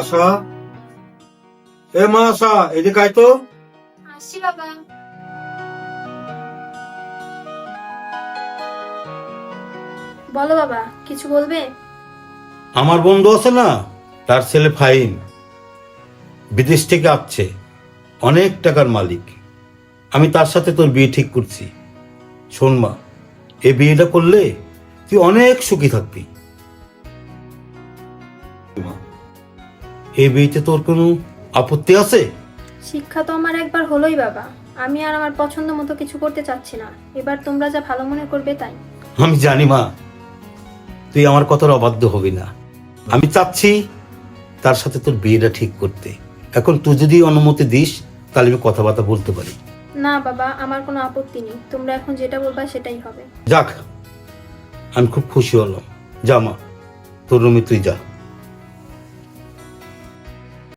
আশা, এ মা আশা, এদিকে আয় তো। আসছি বাবা। বলো বাবা, কিছু বলবে? আমার বন্ধু আছে না, তার ছেলে ফাহিম বিদেশ থেকে আসছে, অনেক টাকার মালিক। আমি তার সাথে তোর বিয়ে ঠিক করছি। শোন মা, এই বিয়েটা করলে তুই অনেক সুখী থাকবি। এই বিয়েতে তোর কোনো আপত্তি আছে? শিক্ষা তো আমার একবার হলোই বাবা। আমি আর আমার পছন্দ মতো কিছু করতে চাচ্ছি না। এবার তোমরা যা ভালো মনে করবে তাই। আমি জানি মা, তুই আমার কথার অবাধ্য হবি না। আমি চাচ্ছি তার সাথে তোর বিয়েটা ঠিক করতে। এখন তুই যদি অনুমতি দিস তাহলে আমি কথাবার্তা বলতে পারি। না বাবা, আমার কোনো আপত্তি নেই। তোমরা এখন যেটা বলবা সেটাই হবে। যাক, আমি খুব খুশি হলাম। যা মা, তোর রুমে তুই যা।